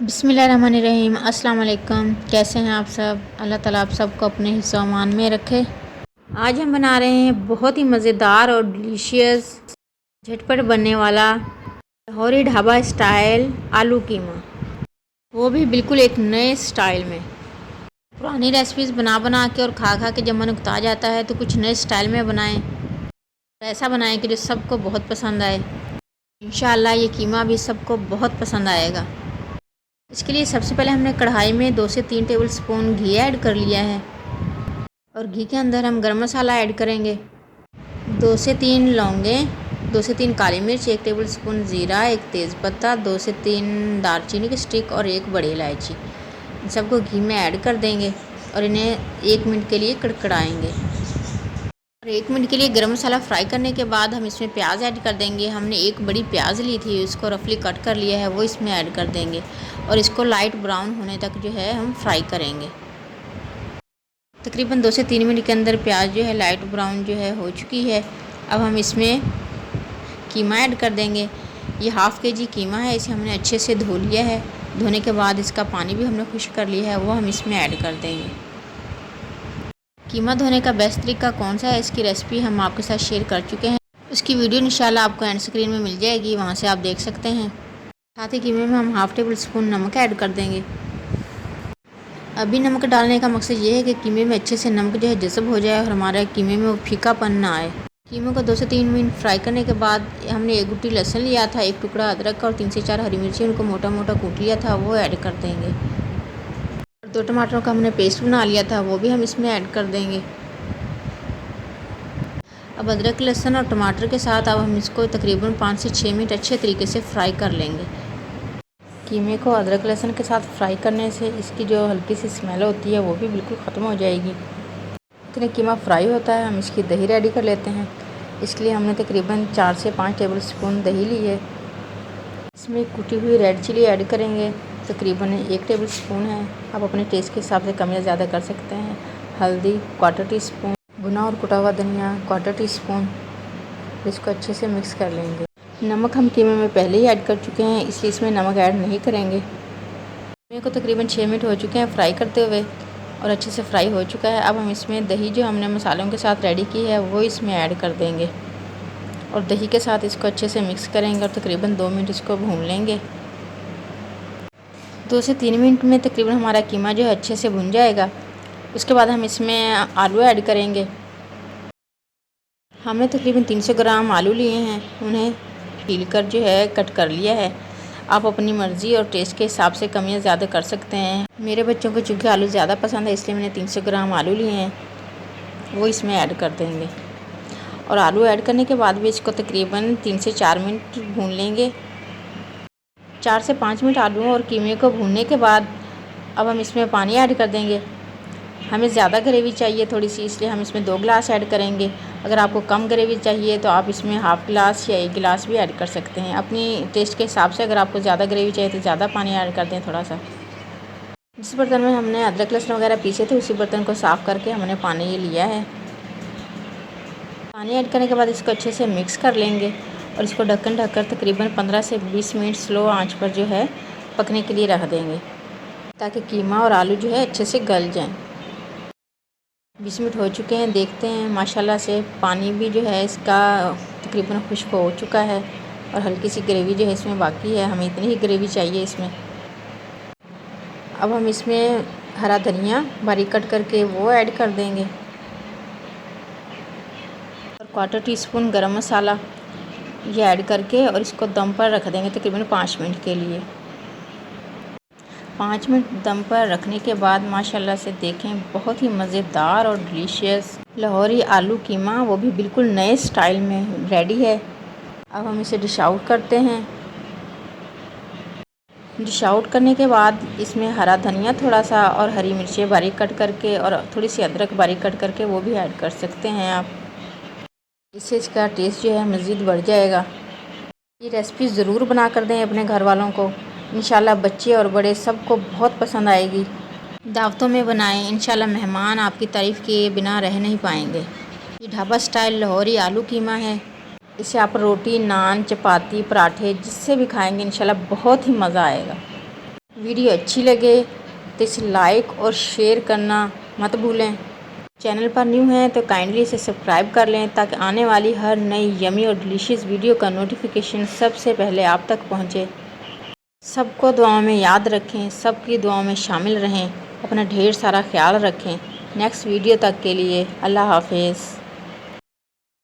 बिस्मिल्लाहिर्रहमानिर्रहीम। अस्सलाम वालेकुम। कैसे हैं आप सब? अल्लाह ताला आप सबको अपने हिस्सा मान में रखे। आज हम बना रहे हैं बहुत ही मज़ेदार और डिलीशियस झटपट बनने वाला लाहौरी ढाबा स्टाइल आलू कीमा, वो भी बिल्कुल एक नए स्टाइल में। पुरानी रेसिपीज़ बना बना के और खा खा के जब मन उकता जाता है तो कुछ नए स्टाइल में बनाएं, ऐसा बनाएं कि जो सबको बहुत पसंद आए। इंशाअल्लाह ये कीमा भी सबको बहुत पसंद आएगा। इसके लिए सबसे पहले हमने कढ़ाई में 2 से 3 टेबल स्पून घी ऐड कर लिया है और घी के अंदर हम गरम मसाला ऐड करेंगे। 2 से 3 लौंगे, 2 से 3 काली मिर्च, 1 टेबल स्पून ज़ीरा, 1 तेज़पत्ता, 2 से 3 दालचीनी की स्टिक और 1 बड़ी इलायची। इन सबको घी में ऐड कर देंगे और इन्हें 1 मिनट के लिए कड़कड़ाएंगे। और 1 मिनट के लिए गरम मसाला फ्राई करने के बाद हम इसमें प्याज ऐड कर देंगे। हमने एक बड़ी प्याज ली थी, उसको रफली कट कर लिया है, वो इसमें ऐड कर देंगे और इसको लाइट ब्राउन होने तक जो है हम फ्राई करेंगे। तकरीबन 2 से 3 मिनट के अंदर प्याज जो है लाइट ब्राउन जो है हो चुकी है। अब हम इसमें कीमा ऐड कर देंगे। ये हाफ़ केजी कीमा है, इसे हमने अच्छे से धो लिया है। धोने के बाद इसका पानी भी हमने खुश्क कर लिया है, वो हम इसमें ऐड कर देंगे। कीमा धोने का बेस्ट तरीका कौन सा है, इसकी रेसिपी हम आपके साथ शेयर कर चुके हैं। उसकी वीडियो इंशाल्लाह आपको एंड स्क्रीन में मिल जाएगी, वहाँ से आप देख सकते हैं। साथ ही कीमे में हम हाफ़ टेबल स्पून नमक ऐड कर देंगे। अभी नमक डालने का मकसद ये है कि कीमे में अच्छे से नमक जो है जज़ब हो जाए और हमारे कीमे में वो फीकापन ना आए। कीमे को 2 से 3 मिनट फ्राई करने के बाद हमने 1 गुट्टी लहसुन लिया था, 1 टुकड़ा अदरक का और 3 से 4 हरी मिर्ची उनको मोटा मोटा कूट लिया था, वो ऐड कर देंगे। और 2 टमाटरों का हमने पेस्ट बना लिया था, वो भी हम इसमें ऐड कर देंगे। अब अदरक लहसुन और टमाटर के साथ अब हम इसको तकरीबन 5 से 6 मिनट अच्छे तरीके से फ्राई कर लेंगे। कीमे को अदरक लहसुन के साथ फ्राई करने से इसकी जो हल्की सी स्मेल होती है वो भी बिल्कुल ख़त्म हो जाएगी। इतने कीमा फ्राई होता है, हम इसकी दही रेडी कर लेते हैं। इसके लिए हमने तकरीबन 4 से 5 टेबल स्पून दही ली है। इसमें कुटी हुई रेड चिली ऐड करेंगे, तकरीबन 1 टेबल स्पून है। आप अपने टेस्ट के हिसाब से कम या ज़्यादा कर सकते हैं। हल्दी 1/4 टी स्पून, भुना और कुटा हुआ धनिया 1/4 टी स्पून। इसको अच्छे से मिक्स कर लेंगे। नमक हम कीमे में पहले ही ऐड कर चुके हैं, इसलिए इसमें नमक ऐड नहीं करेंगे। कीमे को तकरीबन 6 मिनट हो चुके हैं फ्राई करते हुए और अच्छे से फ्राई हो चुका है। अब हम इसमें दही जो हमने मसालों के साथ रेडी की है वो इसमें ऐड कर देंगे और दही के साथ इसको अच्छे से मिक्स करेंगे और तकरीबन 2 मिनट इसको भून लेंगे। 2 से 3 मिनट में तकरीबन हमारा कीमा जो है अच्छे से भुन जाएगा। उसके बाद हम इसमें आलू ऐड करेंगे। हमने तकरीबन 300 ग्राम आलू लिए हैं, उन्हें छील कर जो है कट कर लिया है। आप अपनी मर्ज़ी और टेस्ट के हिसाब से कम या ज़्यादा कर सकते हैं। मेरे बच्चों को चूँकि आलू ज़्यादा पसंद है, इसलिए मैंने 300 ग्राम आलू लिए हैं, वो इसमें ऐड कर देंगे। और आलू ऐड करने के बाद भी इसको तकरीबन 3 से 4 मिनट भून लेंगे। 4 से 5 मिनट आलू और कीमे को भूनने के बाद अब हम इसमें पानी ऐड कर देंगे। हमें ज़्यादा ग्रेवी चाहिए थोड़ी सी, इसलिए हम इसमें 2 गिलास ऐड करेंगे। अगर आपको कम ग्रेवी चाहिए तो आप इसमें हाफ़ गिलास या 1 गिलास भी ऐड कर सकते हैं, अपनी टेस्ट के हिसाब से। अगर आपको ज़्यादा ग्रेवी चाहिए तो ज़्यादा पानी ऐड कर दें थोड़ा सा। जिस बर्तन में हमने अदरक लहसुन वगैरह पीसे थे उसी बर्तन को साफ़ करके हमने पानी ये लिया है। पानी ऐड करने के बाद इसको अच्छे से मिक्स कर लेंगे और इसको ढक्कन ढककर तकरीबन 15 से 20 मिनट स्लो आंच पर जो है पकने के लिए रख देंगे, ताकि कीमा और आलू जो है अच्छे से गल जाएं। 20 मिनट हो चुके हैं, देखते हैं माशाल्लाह से पानी भी जो है इसका तकरीबन खुश्क हो चुका है और हल्की सी ग्रेवी जो है इसमें बाकी है। हमें इतनी ही ग्रेवी चाहिए इसमें। अब हम इसमें हरा धनिया बारीक कट करके वो ऐड कर देंगे और 1/4 टी स्पून गरम मसाला ये ऐड करके और इसको दम पर रख देंगे तकरीबन 5 मिनट के लिए। 5 मिनट दम पर रखने के बाद माशाल्लाह से देखें बहुत ही मज़ेदार और डिलीशियस लाहौरी आलू कीमा, वो भी बिल्कुल नए स्टाइल में रेडी है। अब हम इसे डिश आउट करते हैं। डिश आउट करने के बाद इसमें हरा धनिया थोड़ा सा और हरी मिर्चें बारीक कट करके और थोड़ी सी अदरक बारीक कट करके वो भी ऐड कर सकते हैं आप। इससे इसका टेस्ट जो है मज़ीद बढ़ जाएगा। ये रेसिपी ज़रूर बना कर दें अपने घर वालों को, इंशाल्लाह बच्चे और बड़े सबको बहुत पसंद आएगी। दावतों में बनाएं, इंशाल्लाह मेहमान आपकी तारीफ़ किए बिना रह नहीं पाएंगे। ये ढाबा स्टाइल लाहौरी आलू कीमा है। इसे आप रोटी, नान, चपाती, पराठे जिससे भी खाएंगे इंशाल्लाह बहुत ही मज़ा आएगा। वीडियो अच्छी लगे तो इसे लाइक और शेयर करना मत भूलें। चैनल पर न्यू हैं तो काइंडली इसे सब्सक्राइब कर लें ताकि आने वाली हर नई यमी और डिलीशियस वीडियो का नोटिफिकेशन सबसे पहले आप तक पहुंचे। सबको दुआओं में याद रखें, सबकी दुआओं में शामिल रहें, अपना ढेर सारा ख्याल रखें। नेक्स्ट वीडियो तक के लिए अल्लाह हाफिज़।